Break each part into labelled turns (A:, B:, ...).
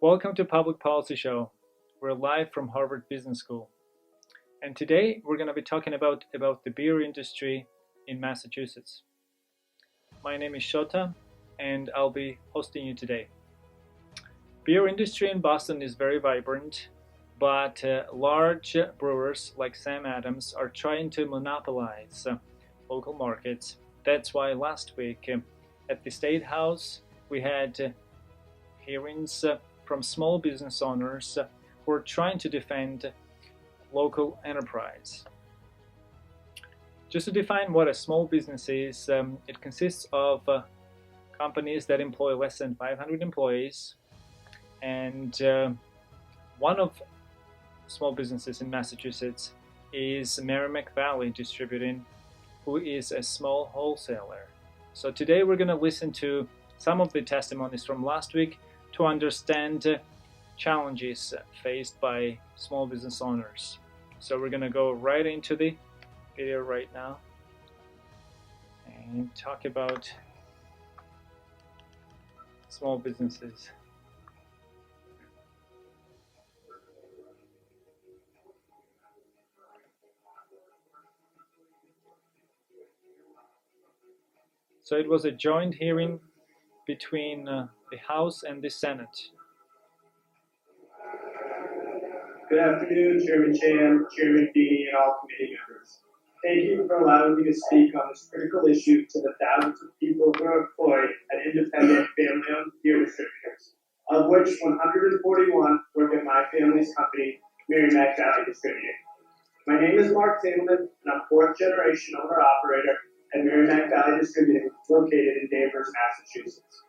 A: Welcome to Public Policy Show. We're live from Harvard Business School. And today we're going to be talking about the beer industry in Massachusetts. My name is Shota and I'll be hosting you today. Beer industry in Boston is very vibrant, but large brewers like Sam Adams are trying to monopolize local markets. That's why last week at the State House we had hearings from small business owners who are trying to defend local enterprise. Just to define what a small business is, it consists of companies that employ less than 500 employees, and one of small businesses in Massachusetts is Merrimack Valley Distributing, who is a small wholesaler. So today we're going to listen to some of the testimonies from last week to understand challenges faced by small business owners. So we're going to go right into the video right now and talk about small businesses. So it was a joint hearing between the House and the Senate.
B: Good afternoon, Chairman Chan, Chairman Feeney, and all committee members. Thank you for allowing me to speak on this critical issue to the thousands of people who are employed at independent family-owned beer distributors, of which 141 work at my family's company, Merrimack Valley Distributing. My name is Mark Tableman, and I'm fourth-generation owner-operator at Merrimack Valley Distributing, located in Danvers, Massachusetts.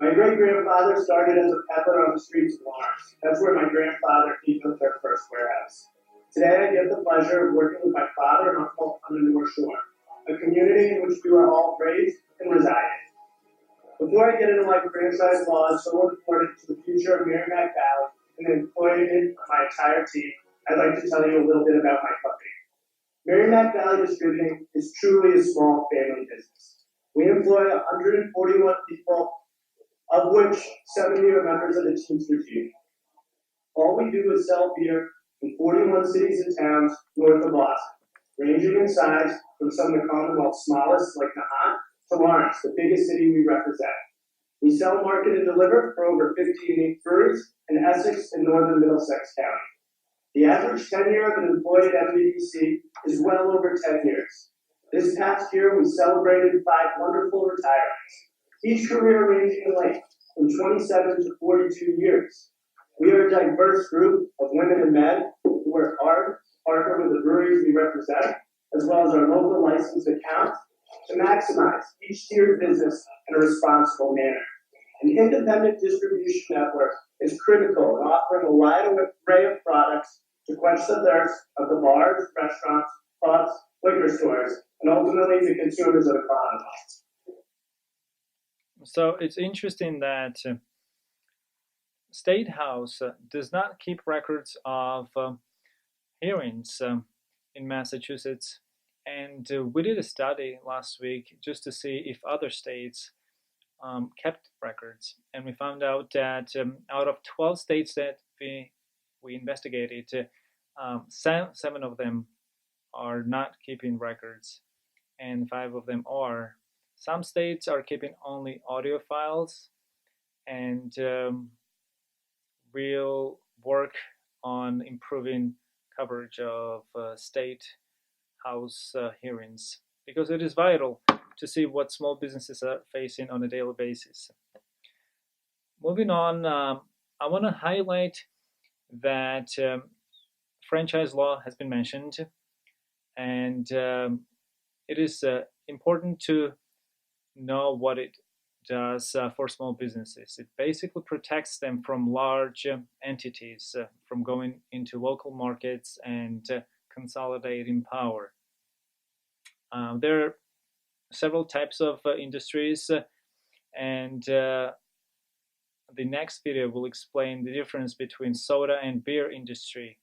B: My great-grandfather started as a peddler on the streets of Lawrence. That's where my grandfather built their first warehouse. Today, I get the pleasure of working with my father and uncle on the North Shore, a community in which we were all raised and resided. Before I get into why franchise law is so important to the future of Merrimack Valley and the employment of my entire team, I'd like to tell you a little bit about my company. Merrimack Valley Distributing is truly a small family business. We employ 141 people, of which 70 are members of the Teamsters Union. All we do is sell beer in 41 cities and towns north of Boston, ranging in size from some of the Commonwealth's smallest, like Nahant, to Lawrence, the biggest city we represent. We sell, market, and deliver for over 15 breweries in Essex and northern Middlesex County. The average tenure of an employee at MVDC is well over 10 years. This past year, we celebrated 5 wonderful retirements, each career ranging in length from 27 to 42 years. We are a diverse group of women and men who work hard, partner with the breweries we represent, as well as our local licensed accounts, to maximize each tiered business in a responsible manner. An independent distribution network is critical in offering a wide array of products to quench the thirst of the bars, restaurants, pubs, liquor stores, and ultimately the consumers of the Commonwealth.
A: So it's interesting that State House does not keep records of hearings in Massachusetts, and we did a study last week just to see if other states kept records, and we found out that out of 12 states that we investigated, 7 of them are not keeping records, and 5 of them are. Some states are keeping only audio files, and we'll work on improving coverage of state house hearings, because it is vital to see what small businesses are facing on a daily basis. Moving on, I want to highlight that franchise law has been mentioned, and it is important to know what it does for small businesses. It basically protects them from large entities from going into local markets and consolidating power. There are several types of industries, and the next video will explain the difference between soda and beer industry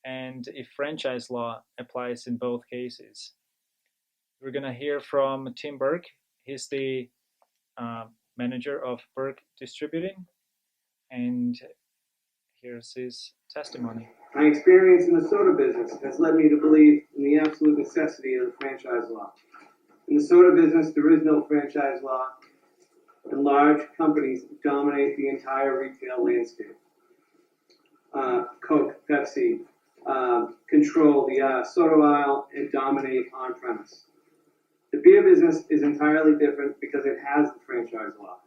A: and if franchise law applies in both cases. We're going to hear from Tim Burke. He's the manager of Burke Distributing, and here's his testimony.
C: My experience in the soda business has led me to believe in the absolute necessity of the franchise law. In the soda business, there is no franchise law, and large companies dominate the entire retail landscape. Coke, Pepsi, control the soda aisle and dominate on-premise. The beer business is entirely different because it has the franchise law.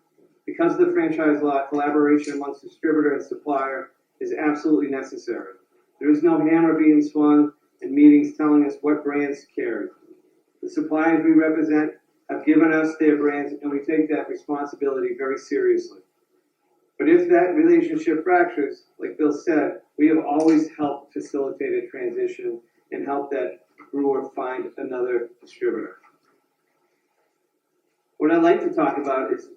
C: Because of the franchise law, collaboration amongst distributor and supplier is absolutely necessary. There is no hammer being swung and meetings telling us what brands to carry. The suppliers we represent have given us their brands, and we take that responsibility very seriously. But if that relationship fractures, like Bill said, we have always helped facilitate a transition and help that brewer find another distributor. What I'd like to talk about is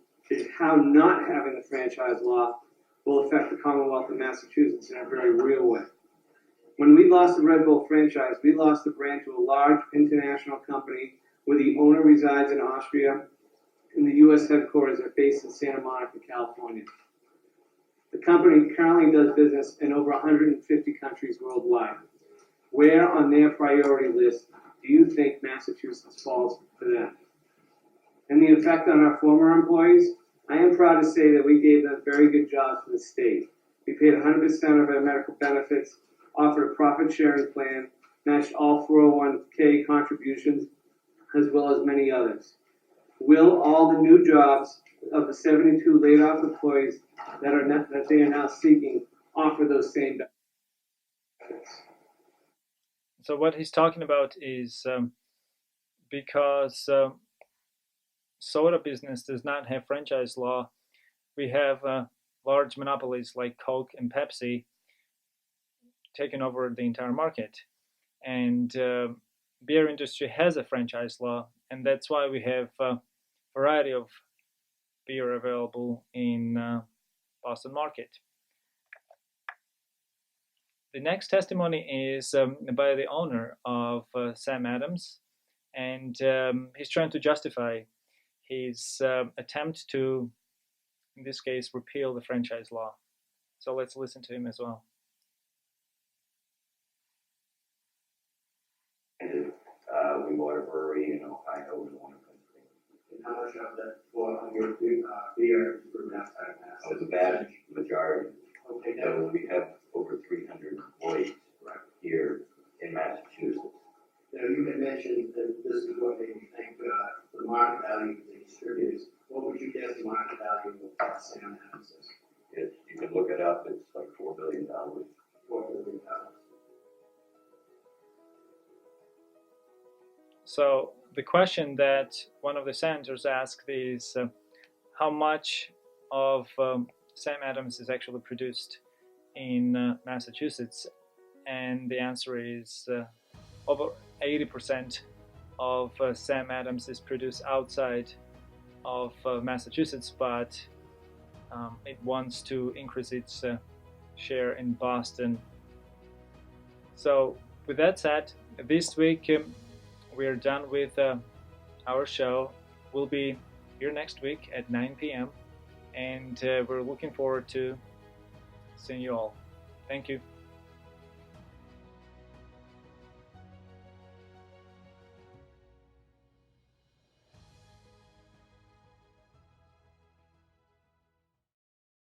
C: how not having the franchise law will affect the Commonwealth of Massachusetts in a very real way. When we lost the Red Bull franchise, we lost the brand to a large international company where the owner resides in Austria and the U.S. headquarters are based in Santa Monica, California. The company currently does business in over 150 countries worldwide. Where on their priority list do you think Massachusetts falls for them? And the effect on our former employees? I am proud to say that we gave them very good jobs for the state. We paid 100% of our medical benefits, offered a profit sharing plan, matched all 401k contributions, as well as many others. Will all the new jobs of the 72 laid off employees that they are now seeking offer those same benefits?
A: So what he's talking about is because soda business does not have franchise law, we have large monopolies like Coke and Pepsi taking over the entire market. And beer industry has a franchise law, and that's why we have a variety of beer available in Boston market. The next testimony is by the owner of Sam Adams, and he's trying to justify his attempt to, in this case, repeal the franchise law. So let's listen to him as well.
D: We bought a brewery in Ohio. We want to continue.
B: And how much of that 400 beer is brewed outside of Mass?
D: Oh, the vast majority.
B: Okay,
D: No, we have over 300 employees here in Massachusetts.
B: Now, you had mentioned that this is what they think the market value of the distributors. What would you guess the market value of Sam Adams is?
D: You can look it up. It's like $4 billion.
B: $4 billion.
A: So the question that one of the senators asked is how much of Sam Adams is actually produced in Massachusetts, and the answer is over 80% of Sam Adams is produced outside of Massachusetts, but it wants to increase its share in Boston. So with that said, this week we're done with our show. We'll be here next week at 9 p.m. and we're looking forward to seeing you all. Thank you.